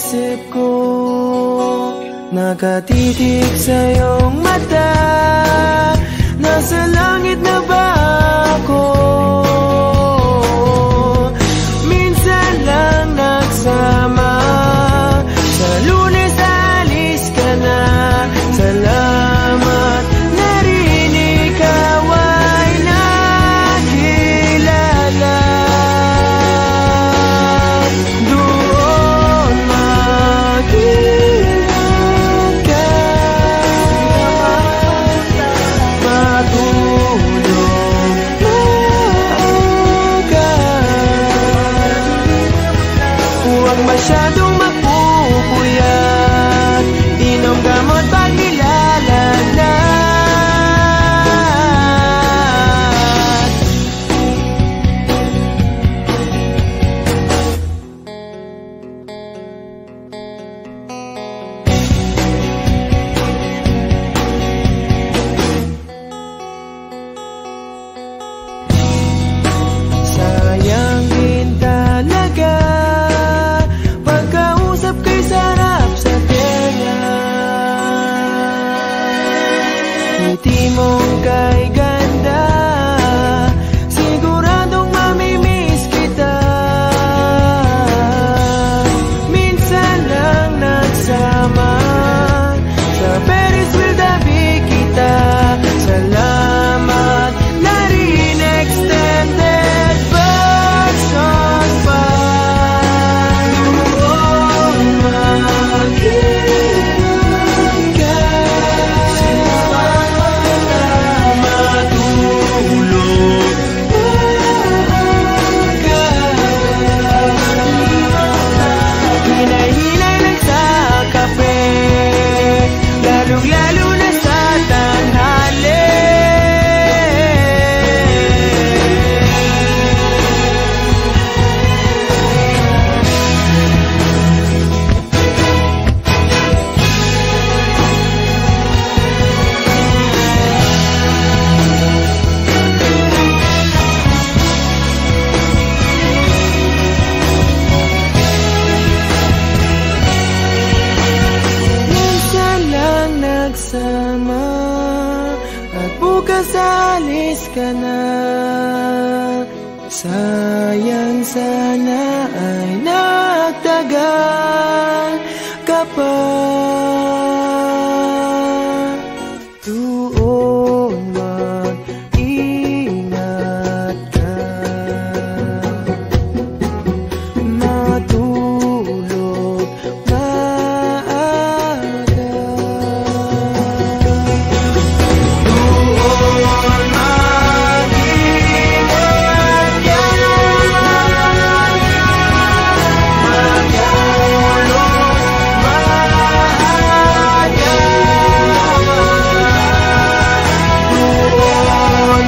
isip ko, nakatitig sa iyong mata. Nasa langit na ba ako? Minsan lang nagsama, sa Lunes alis ka na. Salamat na rin ikaw ay nakilala. Doon mag-ingat ka, matulog ka. Huwag masyadong magpupuyat, inom gamot pag nilalanat. Sayang din talaga, pagkausap kay sarap sa tenga. Ngiti mong kay ganda, siguradong mamimiss kita. Minsan lang nagsama, sa Ferris wheel tabi kita. Salamat na rin extended version pa. Doon mag-ingat ka, matulog ka. Hinay-hinay lang sa kape, lalong-lalo na sa tanghali. Minsan lang nagsama, at bukas alis ka na. Sayang sana ay nagtagal ka pa. Doon mag-ingat ka, matulog maaga. Doon mag-ingat ka, matulog maaga. Doon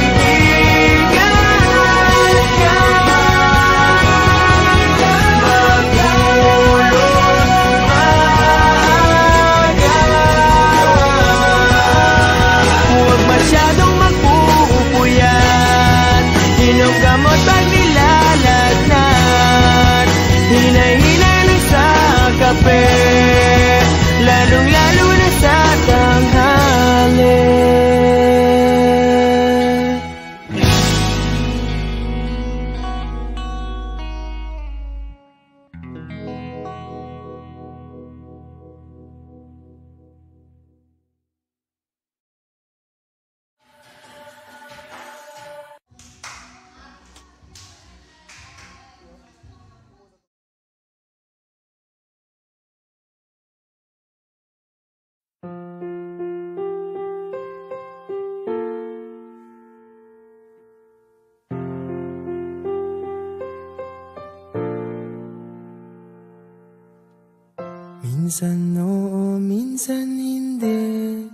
mag-ingat ka, matulog maaga. Huwag masyadong magpupuyat, inom gamot pag nilalagnat. Hinay-hinay lang sa kape, lalong-lalo na sa tanghali. Minsan oo, minsan hindi.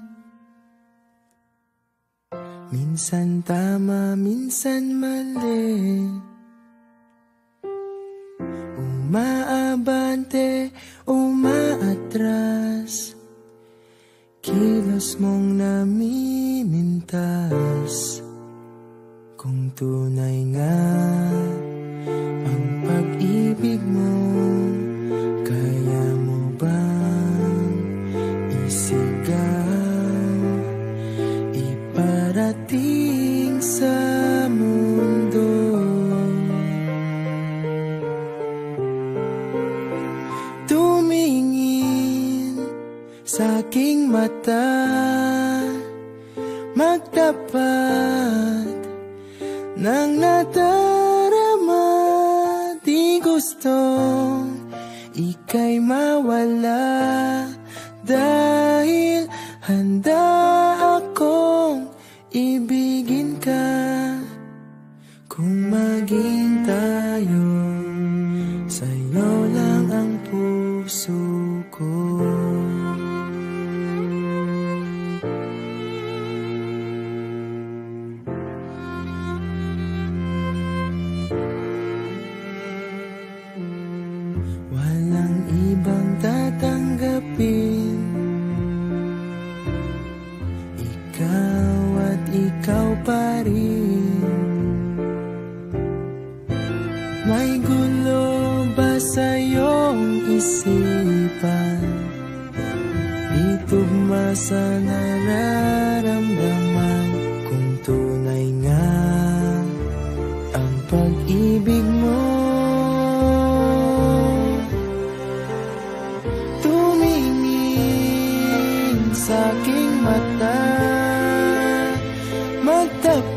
Minsan tama, minsan mali. Umaabante, umaatras. Kilos mong namimintas. Kung tunay nga ang pag-ibig mo, magtapat ng nadarama. Di gustong ika'y mawala, dahil handa akong ibigin ka. Kung maging tayo, sa'yo lang ang puso ko. Walang ibang tatanggapin, ikaw at ikaw pa rin. May gulo ba sa iyong isipan? Itugma sa nararamdaman. Kung tunay nga ang pag-ibig mo, tumingin sa aking mata, magtapat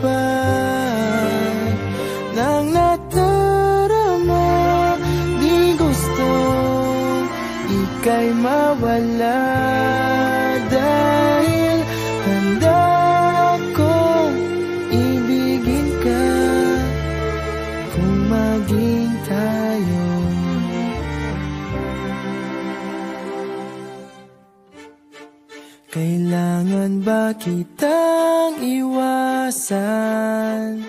ng nadarama. Di gusto ika'y mawala, dahil handa akong ibigin ka. Kung maging tayo, kailangan ba kitang iwasan?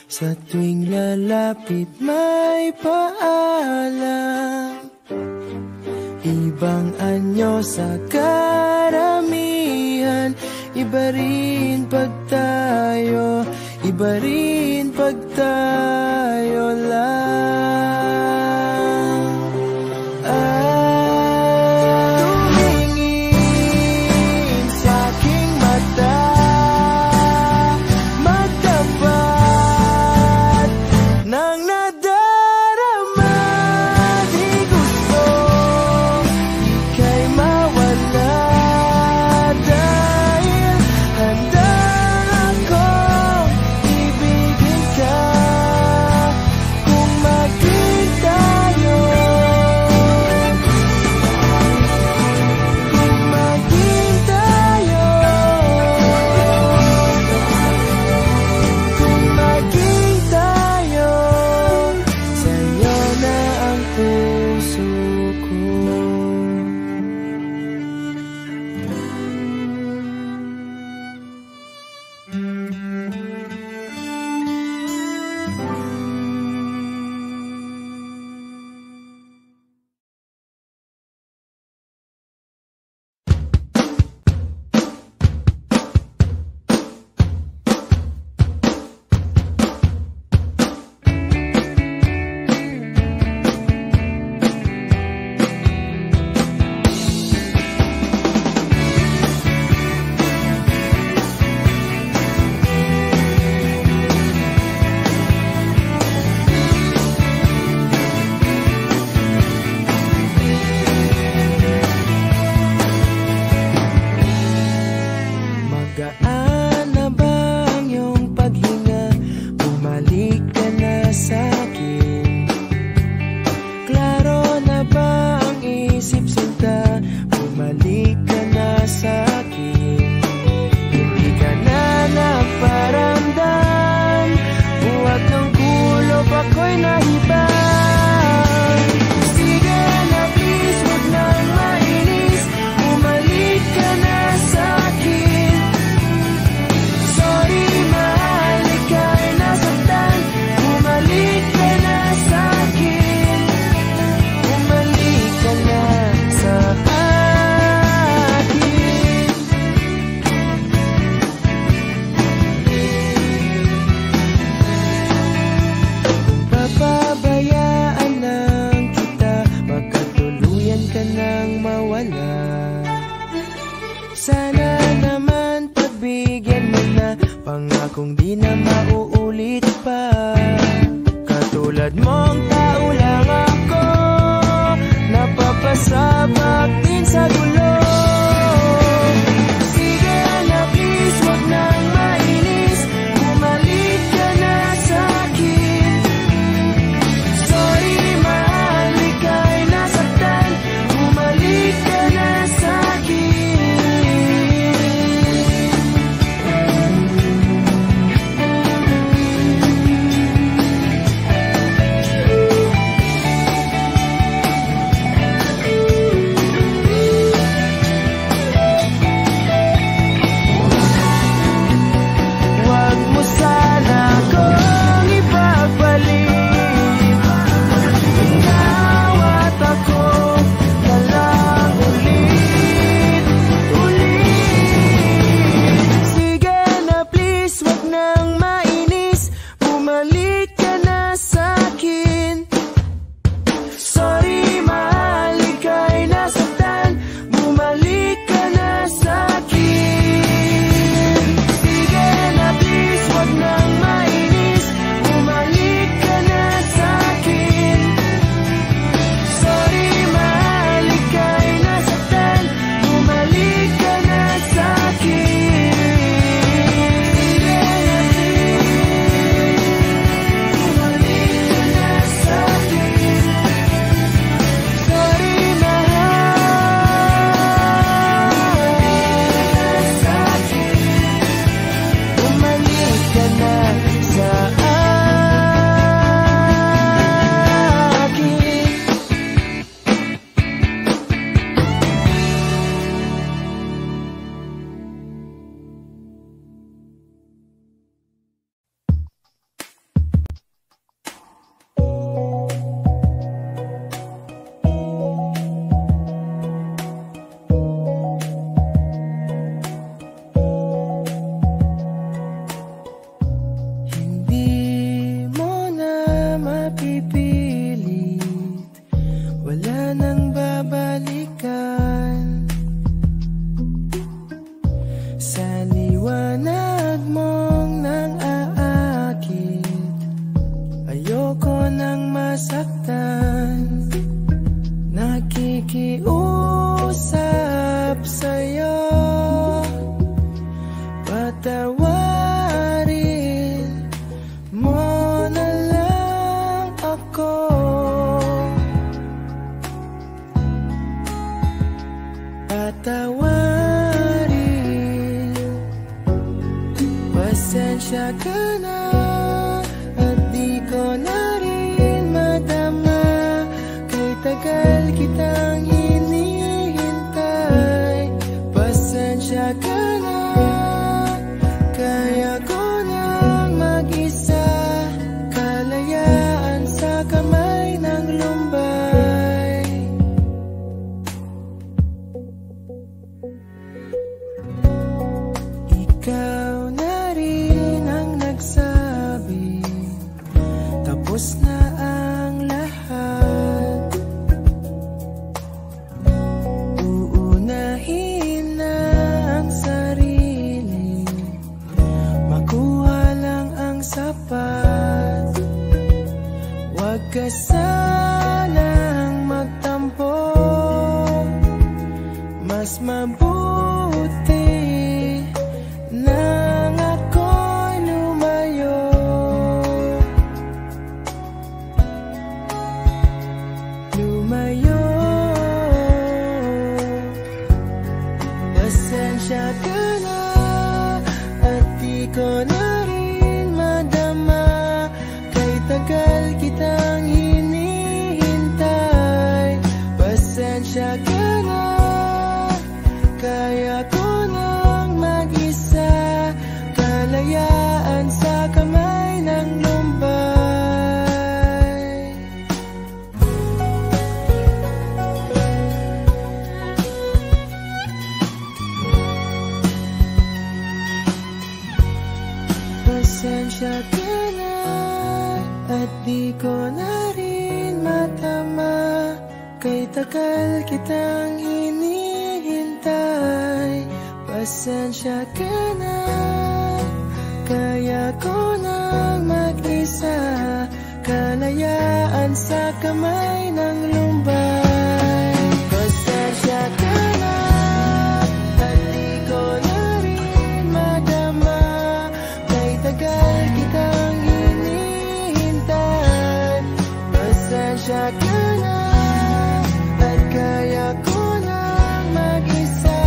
Sa tuwing lalapit may paalam, ibang anyo sa karamihan. Iba rin pag tayo, iba rin pag tayo lang. Tumingin sa aking mata, magtapat ng nadarama. Di gusto ika'y mawala, dahil handa akong ibigin ka. Kung maging tayo, kung maging tayo, kung maging tayo, sa'yo na ang puso ko. Magaan na ba ang iyong paghinga? Bumalik ka na sa'kin. Klaro na ba ang isip sinta? Bumalik ka na sa'kin. Hindi ka na nagparamdam, buwag ng kulob ako'y nahibang. Sige na please, huwag nang mainis, bumalik ka na sa'kin. Sorry mahal, ika'y nasaktan, bumalik ka na sa'kin. Bumalik ka na sa akin. Kung papabayaan lang kita, magkatuluyan ka nang mawala. Sana naman pagbigyan mo na, pangakong di na mauulit pa. Katulad mong tao lang ako, napapasabak din sa gulo. Sige na please, wag na sa liwanag mong nang aakit. Ayoko nang masaktan, nakikiusap sa'yo. Patawarin mo na lang ako. Patawarin, pasensya ka na at di ko na rin madama. Kay tagal kitang hinihintay. Pasensya ka na, kaya ko nang mag-isa. Kalayaan sa kamay ng lumbay. Ikaw na rin ang nagsabi, tapos na ang lahat. Uunahin na ang sarili, makuha lang ang sapat. Huwag ka sanang magtampo, mas mabuti nang ako'y lumayo. Lumayo. Pasensya ka na at di ko na rin madama. Kay tagal kitang hinihintay. Pasensya ka na, kaya ko nang mag-isa. Kalayaan sa kamay ng lumbay. Pasensya ka na at di ko na rin matama. Kay tagal kitang hinihintay. Pasensya ka na, kaya ko nang mag-isa. Kalayaan sa kamay ng lumbay. Pasensya ka na at di ko na rin madama. Kay tagal kitang hinihintay. Pasensya ka na at kaya ko nang mag-isa.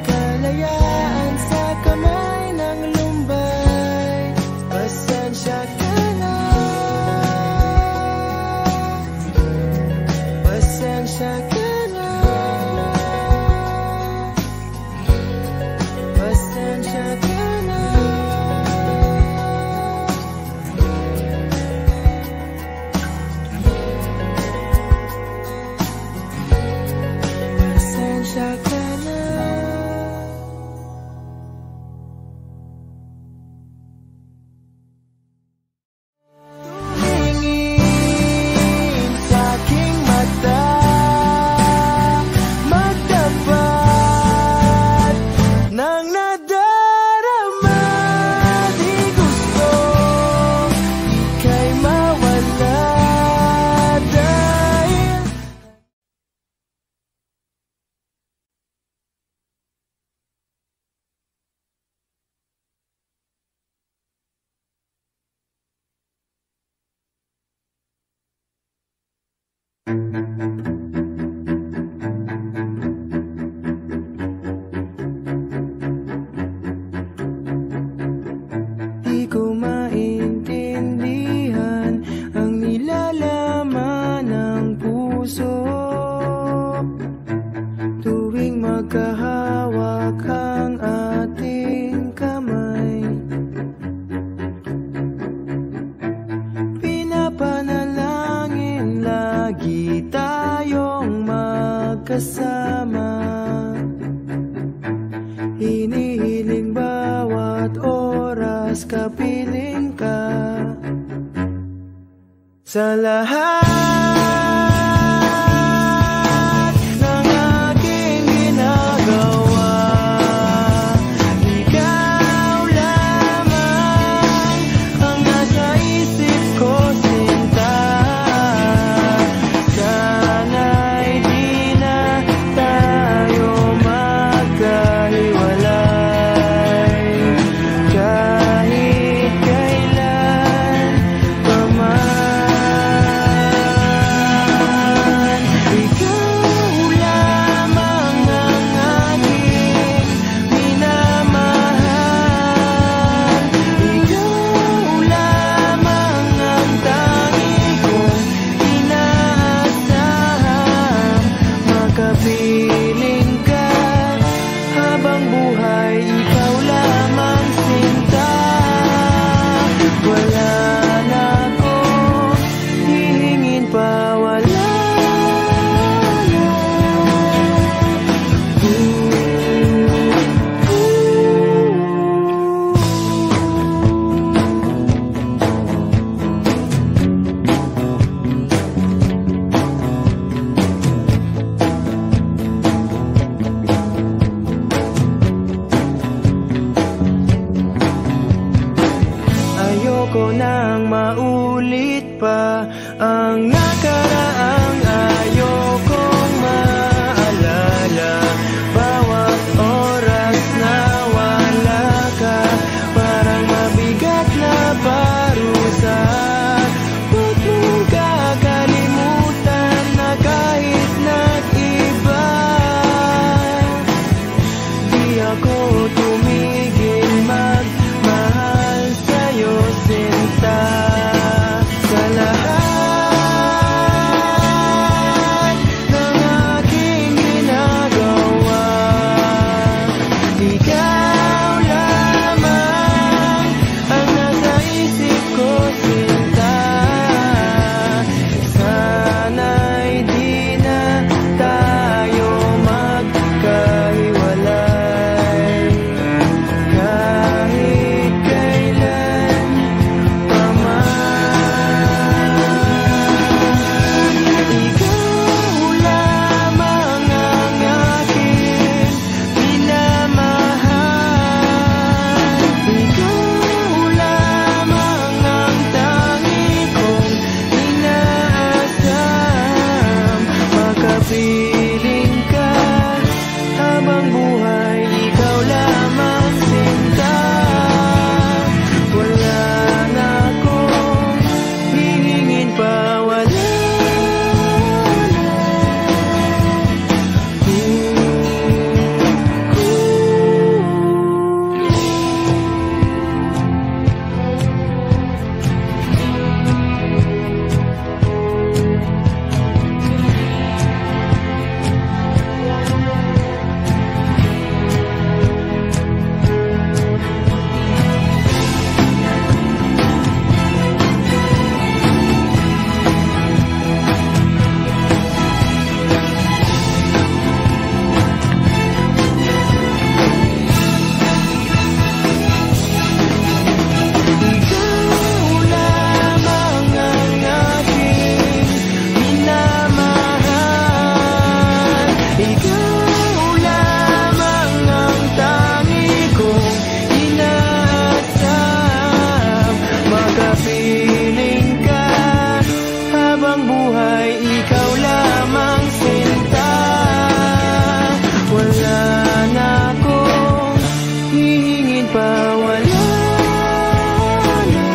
Kalayaan sa kamay ng lumbay. Pasensya ka na. Pasensya ka na. Pasensya ka na. Pasensya ka na. Tumingin sa aking mata, magtapat ng nadarama. Di gusto ika'y mawala dahil di ko maintindihan ang nilalaman ng puso. Tuwing magkahawak ang ating kamay, pinapanalangin lagi tayong magkasama. Hinihiling bawat oras kapiling ka. Sa lahat ng aking ginagawa, Ayoko nang maulit pa ang nakaraang ayokong maalala. Bawat oras na wala ka, parang mabigat na parusa. Huwag mong kakalimutan na kahit nag-iba, di ako tumigil magmahal sa'yo, sinta. Sa lahat ng aking ginagawa, ikaw lamang ang nasa isip ko, sinta. Sana'y di na tayo magkahiwalay kahit kailan pa man. Ikaw lamang ang aking minamahal. Ikaw lamang ang tangi kong inaasam. Makapiling ka habang buhay, ikaw lamang, sinta. Wala na akong hihingin pa, wala na. Ikaw lamang ang aking minamahal. Ikaw lamang ang tangi kong inaasam. Makapiling ka habang buhay, ikaw lamang, sinta. Wala na akong hihingin pa, wala na.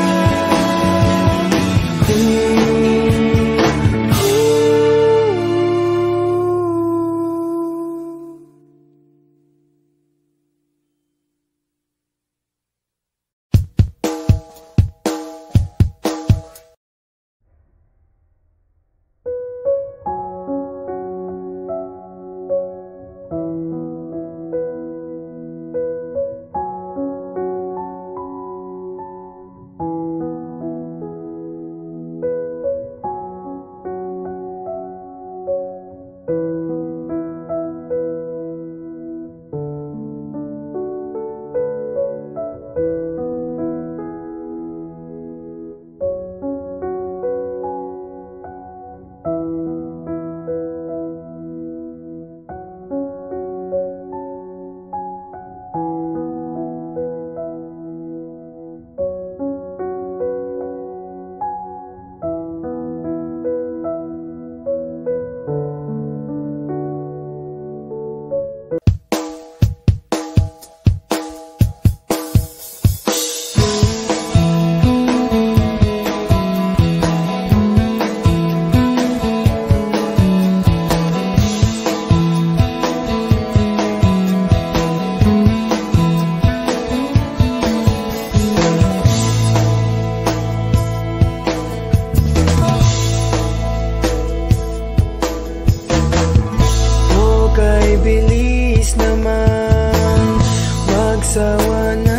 Bilis naman magsawa na.